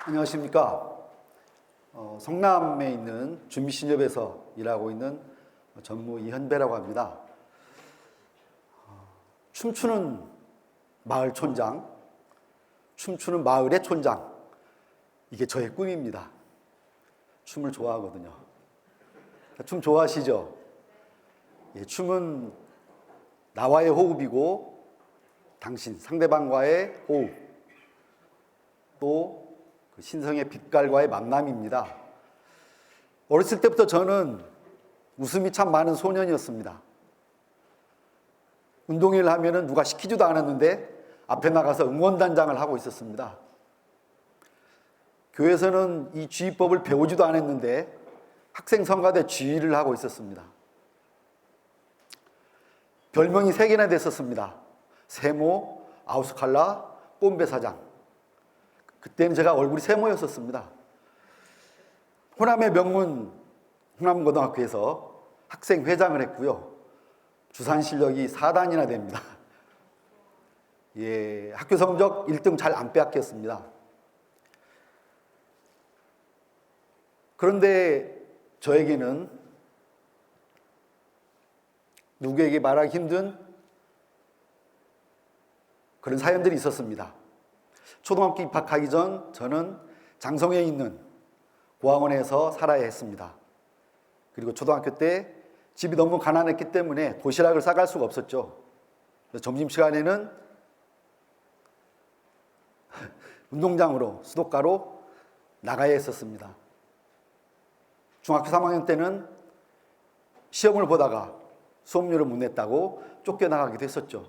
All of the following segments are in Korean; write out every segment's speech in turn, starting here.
안녕하십니까. 성남에 있는 준비신협에서 일하고 있는 전무 이현배라고 합니다. 춤추는 마을 촌장, 춤추는 마을의 촌장, 이게 저의 꿈입니다. 춤을 좋아하거든요. 춤 좋아하시죠? 예, 춤은 나와의 호흡이고 당신, 상대방과의 호흡, 또 그 신성의 빛깔과의 만남입니다. 어렸을 때부터 저는 웃음이 참 많은 소년이었습니다. 운동회를 하면은 누가 시키지도 않았는데 앞에 나가서 응원단장을 하고 있었습니다. 교회에서는 이 주의법을 배우지도 않았는데 학생 성가대 주의를 하고 있었습니다. 별명이 3개나 됐었습니다. 세모, 아우스칼라, 꼼배 사장. 그때는 제가 얼굴이 세모였었습니다. 호남의 명문 호남고등학교에서 학생회장을 했고요. 주산 실력이 4단이나 됩니다. 예, 학교 성적 1등 잘 안 빼앗겼습니다. 그런데 저에게는 누구에게 말하기 힘든 그런 사연들이 있었습니다. 초등학교 입학하기 전 저는 장성에 있는 고아원에서 살아야 했습니다. 그리고 초등학교 때 집이 너무 가난했기 때문에 도시락을 싸갈 수가 없었죠. 점심시간에는 운동장으로, 수도가로 나가야 했었습니다. 중학교 3학년 때는 시험을 보다가 수업료를 못 냈다고 쫓겨나가기도 했었죠.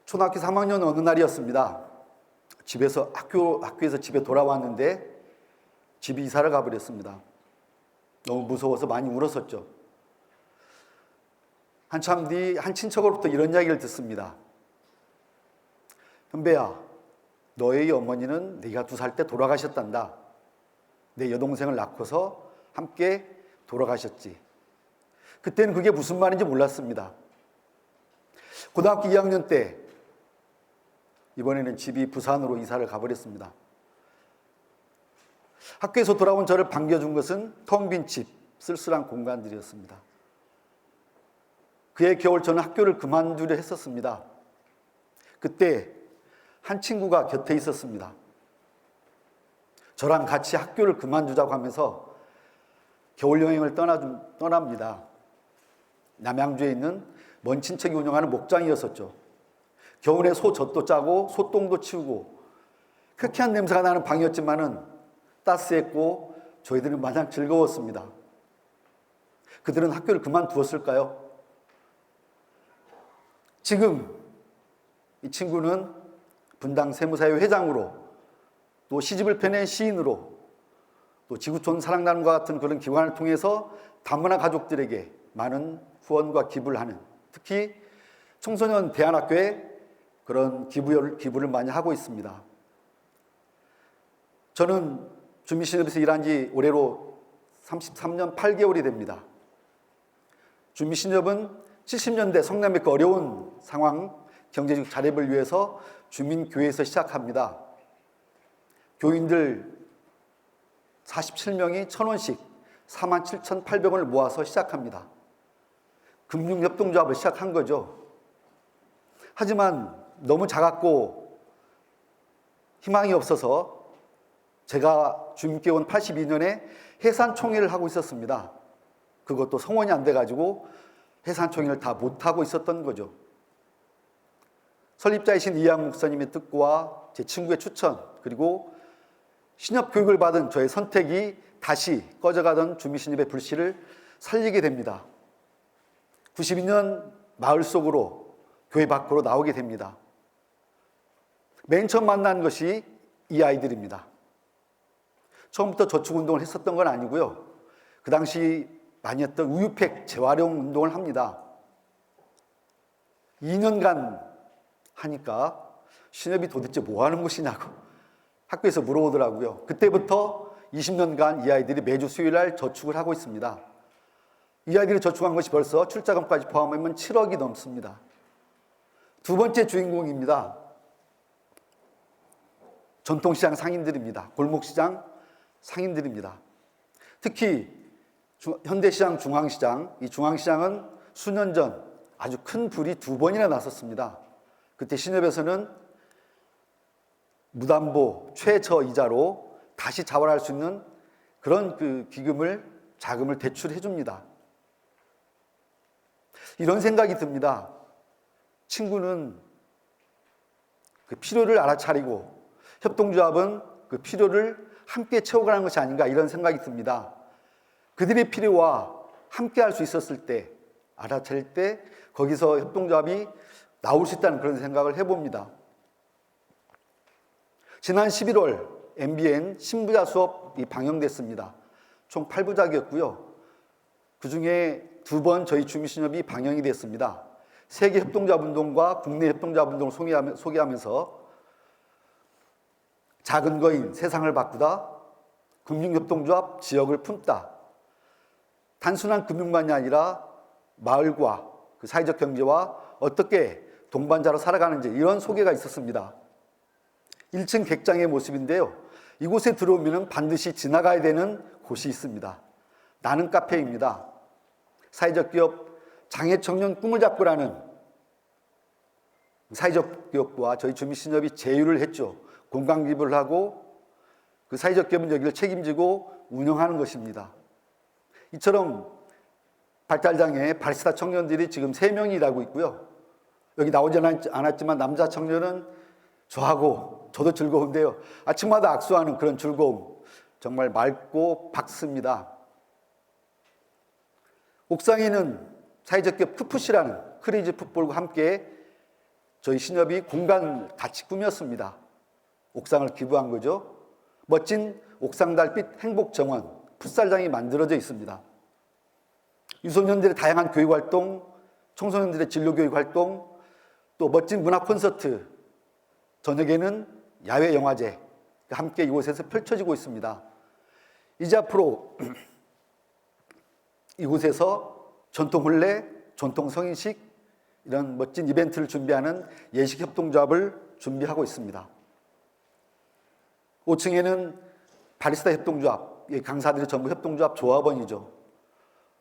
초등학교 3학년 어느 날이었습니다. 학교에서 집에 돌아왔는데 집이 이사를 가버렸습니다. 너무 무서워서 많이 울었었죠. 한참 뒤 한 친척으로부터 이런 이야기를 듣습니다. 현배야, 너의 어머니는 네가 2살 때 돌아가셨단다. 내 여동생을 낳고서 함께 돌아가셨지. 그때는 그게 무슨 말인지 몰랐습니다. 고등학교 2학년 때 이번에는 집이 부산으로 이사를 가버렸습니다. 학교에서 돌아온 저를 반겨준 것은 텅 빈 집, 쓸쓸한 공간들이었습니다. 그해 겨울 저는 학교를 그만두려 했었습니다. 그때 한 친구가 곁에 있었습니다. 저랑 같이 학교를 그만두자고 하면서 겨울 여행을 떠납니다. 남양주에 있는 먼 친척이 운영하는 목장이었었죠. 겨울에 소 젖도 짜고 소똥도 치우고 쾌쾌한 냄새가 나는 방이었지만은 따스했고 저희들은 마냥 즐거웠습니다. 그들은 학교를 그만두었을까요? 지금 이 친구는 분당 세무사회 회장으로, 또 시집을 펴낸 시인으로, 또 지구촌 사랑단과 같은 그런 기관을 통해서 다문화 가족들에게 많은 후원과 기부를 하는, 특히 청소년 대안학교에 그런 기부를 많이 하고 있습니다. 저는 준비신협에서 일한 지 올해로 33년 8개월이 됩니다. 준비신협은 70년대 성남의 그 어려운 상황, 경제적 자립을 위해서 주민교회에서 시작합니다. 교인들 47명이 1,000원씩 47,800원을 모아서 시작합니다. 금융협동조합을 시작한 거죠. 하지만 너무 작았고 희망이 없어서 제가 주민교회 온 82년에 해산총회를 하고 있었습니다. 그것도 성원이 안 돼가지고 해산총회를 다 못하고 있었던 거죠. 설립자이신 이양 목사님의 뜻과 제 친구의 추천, 그리고 신협 교육을 받은 저의 선택이 다시 꺼져가던 준비신협의 불씨를 살리게 됩니다. 92년 마을 속으로, 교회 밖으로 나오게 됩니다. 맨 처음 만난 것이 이 아이들입니다. 처음부터 저축운동을 했었던 건 아니고요. 그 당시 많이 했던 우유팩 재활용 운동을 합니다. 2년간 하니까 신협이 도대체 뭐 하는 곳이냐고 학교에서 물어보더라고요. 그때부터 20년간 이 아이들이 매주 수요일날 저축을 하고 있습니다. 이 아이들이 저축한 것이 벌써 출자금까지 포함하면 7억이 넘습니다. 두 번째 주인공입니다. 전통시장 상인들입니다. 골목시장 상인들입니다. 특히 현대시장, 중앙시장, 이 중앙시장은 수년 전 아주 큰 불이 2번이나 났었습니다. 그때 신협에서는 무담보 최저 이자로 다시 자활할 수 있는 그런 그 자금을 대출해 줍니다. 이런 생각이 듭니다. 친구는 그 필요를 알아차리고 협동조합은 그 필요를 함께 채워가는 것이 아닌가, 이런 생각이 듭니다. 그들의 필요와 함께 할 수 있었을 때, 알아차릴 때 거기서 협동조합이 나올 수 있다는 그런 생각을 해봅니다. 지난 11월 MBN 신부자 수업이 방영됐습니다. 총 8부작이었고요. 그중에 2번 저희 주민신협이 방영이 됐습니다. 세계 협동조합운동과 국내 협동조합운동을 소개하면서 작은 거인 세상을 바꾸다, 금융협동조합 지역을 품다, 단순한 금융만이 아니라 마을과 그 사회적 경제와 어떻게 동반자로 살아가는지, 이런 소개가 있었습니다. 1층 객장의 모습인데요. 이곳에 들어오면 반드시 지나가야 되는 곳이 있습니다. 나는 카페입니다. 사회적 기업 장애청년 꿈을 잡고라는 사회적 기업과 저희 주민신협이 제휴를 했죠. 공간 기부를 하고 그 사회적 기업은 여기를 책임지고 운영하는 것입니다. 이처럼 발달장애 바리스타 청년들이 지금 3명이 일하고 있고요. 여기 나오지 않았지만 남자 청년은 저하고 저도 즐거운데요. 아침마다 악수하는 그런 즐거움, 정말 맑고 밝습니다. 옥상에는 사회적 기업 푸푸시라는 크레이지 풋볼과 함께 저희 신협이 공간 같이 꾸몄습니다. 옥상을 기부한 거죠. 멋진 옥상 달빛 행복 정원 풋살장이 만들어져 있습니다. 유소년들의 다양한 교육 활동, 청소년들의 진로 교육 활동, 또 멋진 문화 콘서트, 저녁에는 야외 영화제 함께 이곳에서 펼쳐지고 있습니다. 이제 앞으로 이곳에서 전통 혼례, 전통 성인식, 이런 멋진 이벤트를 준비하는 예식협동조합을 준비하고 있습니다. 5층에는 바리스타 협동조합, 강사들이 전부 협동조합 조합원이죠.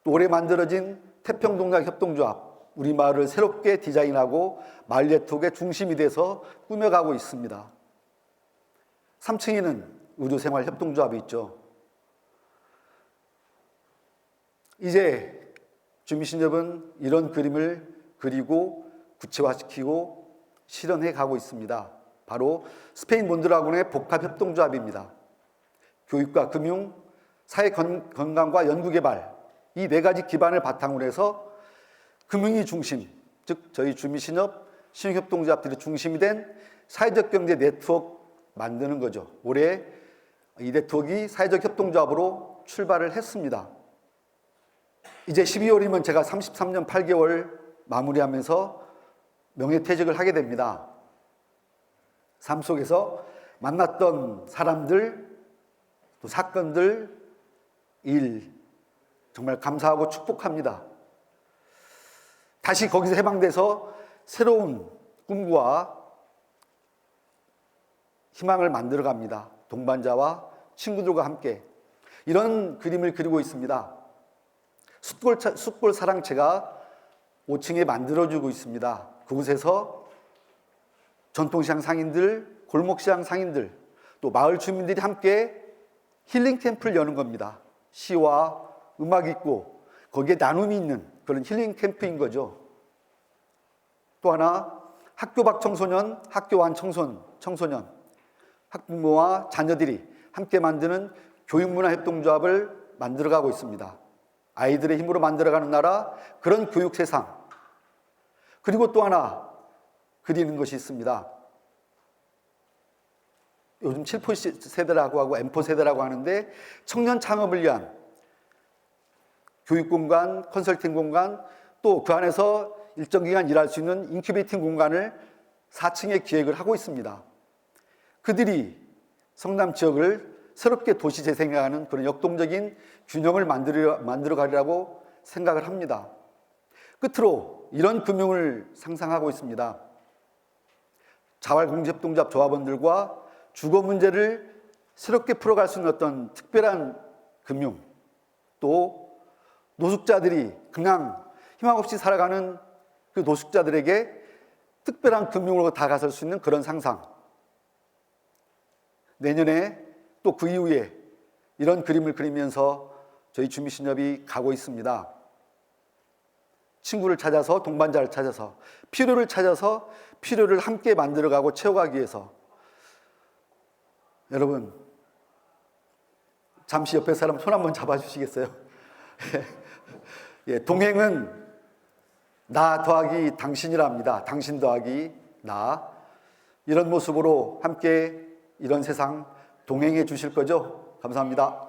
또 올해 만들어진 태평동락 협동조합, 우리 마을을 새롭게 디자인하고 마을 네트워크의 중심이 돼서 꾸며가고 있습니다. 3층에는 의료생활협동조합이 있죠. 이제 주민신협은 이런 그림을 그리고 구체화시키고 실현해 가고 있습니다. 바로 스페인 몬드라곤의 복합협동조합입니다. 교육과 금융, 사회 건강과 연구개발, 이 4가지 기반을 바탕으로 해서 금융이 중심, 즉 저희 주민신협, 신흥협동조합들이 중심이 된 사회적 경제 네트워크 만드는 거죠. 올해 이 네트워크가 사회적 협동조합으로 출발을 했습니다. 이제 12월이면 제가 33년 8개월 마무리하면서 명예퇴직을 하게 됩니다. 삶 속에서 만났던 사람들, 또 사건들, 일, 정말 감사하고 축복합니다. 다시 거기서 해방돼서 새로운 꿈과 희망을 만들어 갑니다. 동반자와 친구들과 함께 이런 그림을 그리고 있습니다. 숯골 사랑채가 5층에 만들어주고 있습니다. 그곳에서 전통시장 상인들, 골목시장 상인들, 또 마을 주민들이 함께 힐링 캠프를 여는 겁니다. 시와 음악이 있고 거기에 나눔이 있는 그런 힐링 캠프인 거죠. 또 하나, 학교 밖 청소년, 학교 안 청소년, 학부모와 자녀들이 함께 만드는 교육문화협동조합을 만들어가고 있습니다. 아이들의 힘으로 만들어가는 나라, 그런 교육 세상. 그리고 또 하나 그리는 것이 있습니다. 요즘 7포 세대라고 하고 M4 세대라고 하는데 청년 창업을 위한 교육 공간, 컨설팅 공간, 또 그 안에서 일정 기간 일할 수 있는 인큐베이팅 공간을 4층에 기획을 하고 있습니다. 그들이 성남 지역을 새롭게 도시 재생하는 그런 역동적인 균형을 만들어 가리라고 생각을 합니다. 끝으로 이런 금융을 상상하고 있습니다. 자활공제협동조합 조합원들과 주거 문제를 새롭게 풀어갈 수 있는 어떤 특별한 금융, 또 노숙자들이 그냥 희망 없이 살아가는 그 노숙자들에게 특별한 금융으로 다가설 수 있는 그런 상상. 내년에 또 그 이후에 이런 그림을 그리면서 저희 주미신협이 가고 있습니다. 친구를 찾아서, 동반자를 찾아서, 필요를 찾아서 필요를 함께 만들어가고 채워가기 위해서. 여러분, 잠시 옆에 사람 손 한번 잡아주시겠어요? 예, 동행은 나 더하기 당신이랍니다. 당신 더하기 나. 이런 모습으로 함께 이런 세상 동행해 주실 거죠? 감사합니다.